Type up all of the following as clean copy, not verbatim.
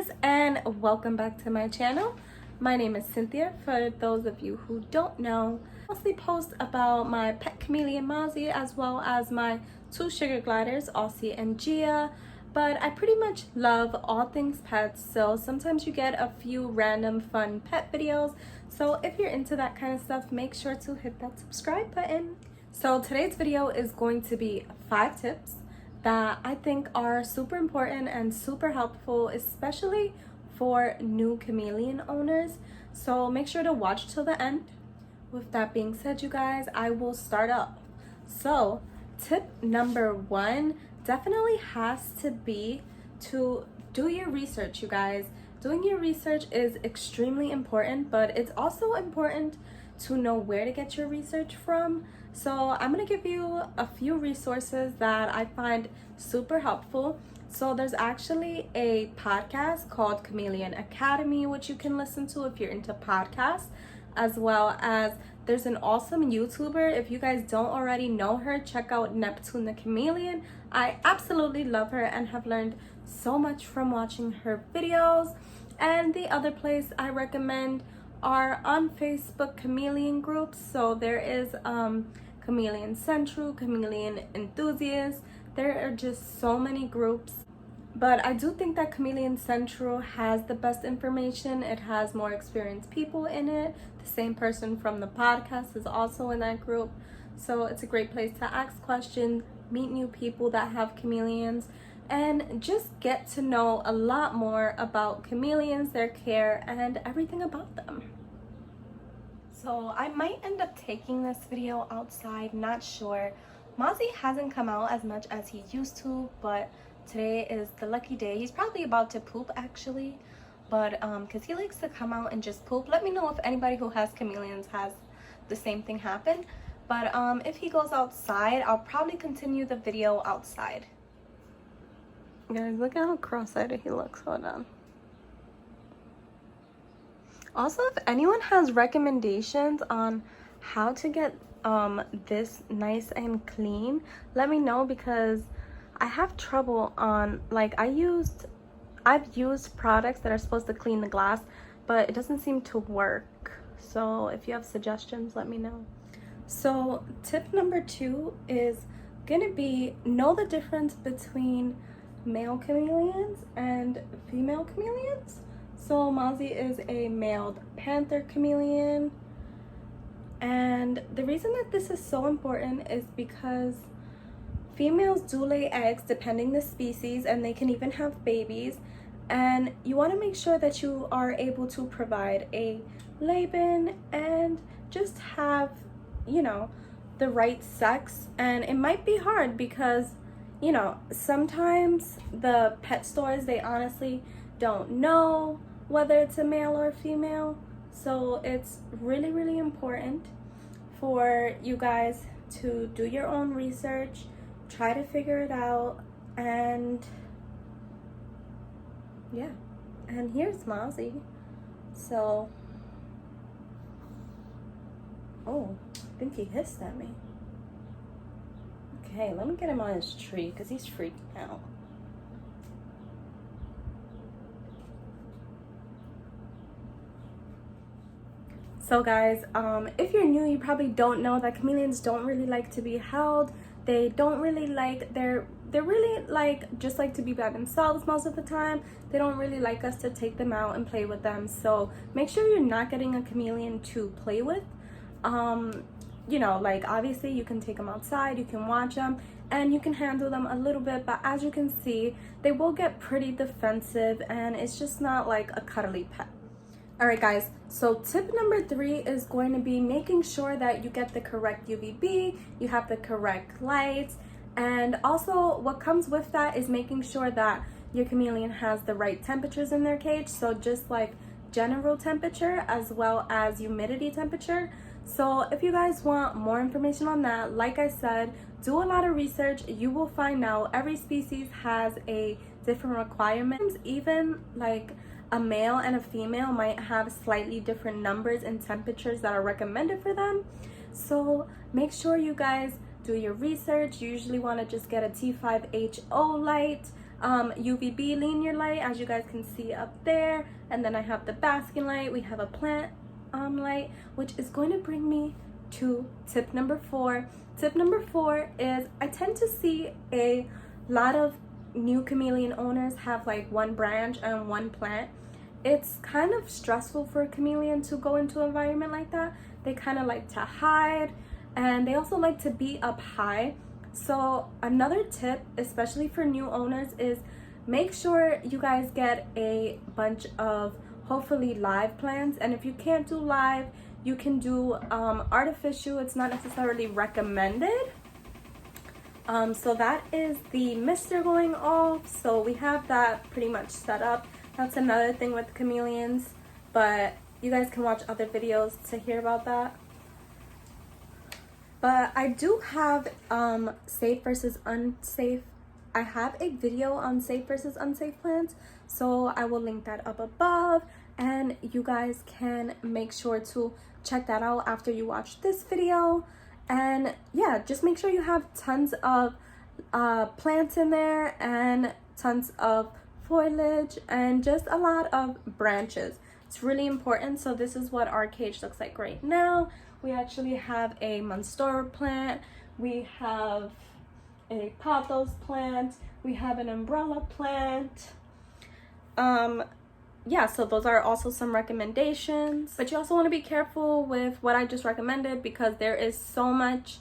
guys, and welcome back to my channel. My name is Cynthia. For those of you who don't know, I mostly post about my pet chameleon Mozzie as well as my two sugar gliders, Aussie and Gia. But I pretty much love all things pets, so sometimes you get a few random fun pet videos. So if you're into that kind of stuff, make sure to hit that subscribe button. So today's video is going to be 5 tips that I think are super important and super helpful, especially for new chameleon owners. So make sure to watch till the end. With that being said, you guys, I will start up. So tip number 1 definitely has to be to do your research, you guys. Doing your research is extremely important, but it's also important to know where to get your research from. So I'm gonna give you a few resources that I find super helpful. So there's actually a podcast called Chameleon Academy, which you can listen to if you're into podcasts, as well as there's an awesome YouTuber. If you guys don't already know her, check out Neptune the Chameleon. I absolutely love her and have learned so much from watching her videos. And the other place I recommend are on Facebook chameleon groups. So there is Chameleon Central, Chameleon Enthusiasts. There are just so many groups, but I do think that Chameleon Central has the best information. It has more experienced people in it. The same person from the podcast is also in that group, so it's a great place to ask questions, meet new people that have chameleons, and just get to know a lot more about chameleons, their care, and everything about them. So I might end up taking this video outside, not sure. Mozzie hasn't come out as much as he used to, but today is the lucky day. He's probably about to poop actually, but because he likes to come out and just poop. Let me know if anybody who has chameleons has the same thing happen. But if he goes outside, I'll probably continue the video outside. Guys, look at how cross-eyed he looks. Hold on. Also, if anyone has recommendations on how to get this nice and clean, let me know, because I have trouble on, like, I've used products that are supposed to clean the glass, but it doesn't seem to work. So if you have suggestions, let me know. So tip number 2 is gonna be know the difference between male chameleons and female chameleons. So Mozzie is a male panther chameleon, and the reason that this is so important is because females do lay eggs depending the species, and they can even have babies, and you want to make sure that you are able to provide a lay bin and just have, you know, the right sex. And it might be hard because, you know, sometimes the pet stores, they honestly don't know whether it's a male or a female. So it's really, really important for you guys to do your own research, try to figure it out, and yeah. And here's Mozzie. So, oh, I think he hissed at me. Okay, let me get him on his tree because he's freaking out. So guys, if you're new, you probably don't know that chameleons don't really like to be held. They don't really like, they're really like, just like to be by themselves most of the time. They don't really like us to take them out and play with them. So make sure you're not getting a chameleon to play with. You know, like, obviously you can take them outside, you can watch them, and you can handle them a little bit, but as you can see, they will get pretty defensive, and it's just not like a cuddly pet. All right guys, so tip number 3 is going to be making sure that you get the correct UVB, you have the correct lights, and also what comes with that is making sure that your chameleon has the right temperatures in their cage. So just like general temperature as well as humidity temperature. So if you guys want more information on that, like I said, do a lot of research. You will find out every species has a different requirements. Even like a male and a female might have slightly different numbers and temperatures that are recommended for them. So make sure you guys do your research. You usually want to just get a T5HO light. UVB linear light, as you guys can see up there, and then I have the basking light. We have a plant light, which is going to bring me to tip number 4. Tip number 4 is I tend to see a lot of new chameleon owners have like one branch and one plant. It's kind of stressful for a chameleon to go into an environment like that. They kind of like to hide, and they also like to be up high. So another tip, especially for new owners, is make sure you guys get a bunch of hopefully live plants. And if you can't do live, you can do artificial. It's not necessarily recommended. So that is the mister going off. So we have that pretty much set up. That's another thing with chameleons, but you guys can watch other videos to hear about that. But I do have safe versus unsafe. I have a video on safe versus unsafe plants, so I will link that up above, and you guys can make sure to check that out after you watch this video. And yeah, just make sure you have tons of plants in there and tons of foliage and just a lot of branches. It's really important. So this is what our cage looks like right now. We actually have a monstera plant, we have a pothos plant, we have an umbrella plant. Yeah, so those are also some recommendations, but you also want to be careful with what I just recommended, because there is so much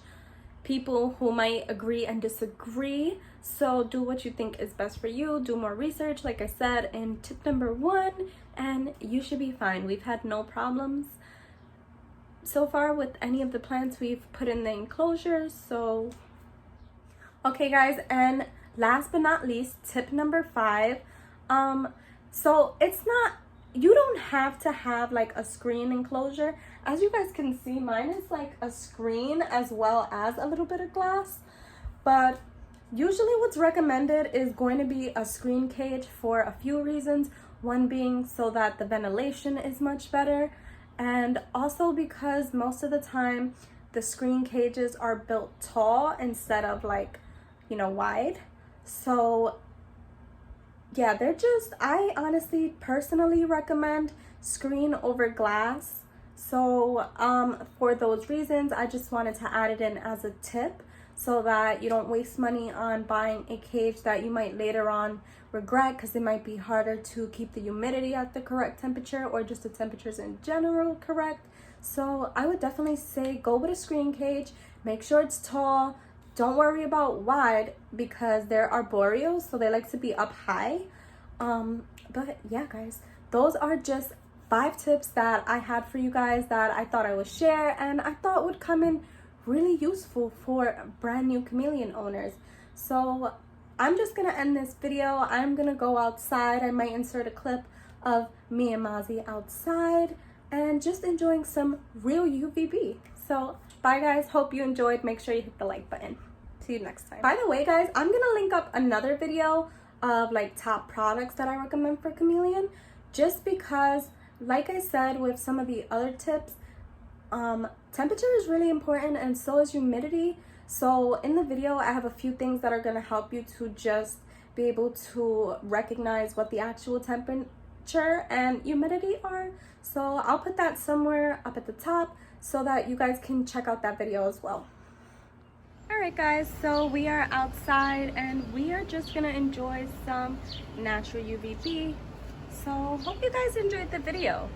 people who might agree and disagree. So do what you think is best for you. Do more research, like I said in tip number 1, and you should be fine. We've had no problems so far with any of the plants we've put in the enclosures. So okay guys, and last but not least, tip number 5. So it's not, you don't have to have like a screen enclosure. As you guys can see, mine is like a screen as well as a little bit of glass, but usually what's recommended is going to be a screen cage for a few reasons. One being so that the ventilation is much better, and also because most of the time the screen cages are built tall instead of like, you know, wide. So yeah, they're just, I honestly personally recommend screen over glass. So for those reasons, I just wanted to add it in as a tip so that you don't waste money on buying a cage that you might later on regret, because it might be harder to keep the humidity at the correct temperature, or just the temperatures in general correct. So I would definitely say go with a screen cage. Make sure it's tall. Don't worry about wide, because they're arboreal, so they like to be up high. But yeah guys, those are just 5 tips that I had for you guys that I thought I would share, and I thought would come in really useful for brand new chameleon owners. So I'm just gonna end this video. I'm gonna go outside. I might insert a clip of me and Mozzie outside and just enjoying some real UVB. So bye guys, hope you enjoyed. Make sure you hit the like button. See you next time. By the way guys, I'm gonna link up another video of like top products that I recommend for chameleon, just because like I said with some of the other tips, temperature is really important, and so is humidity. So in the video I have a few things that are going to help you to just be able to recognize what the actual temperature and humidity are. So I'll put that somewhere up at the top so that you guys can check out that video as well. Alright guys, so we are outside and we are just gonna enjoy some natural UVB. So hope you guys enjoyed the video.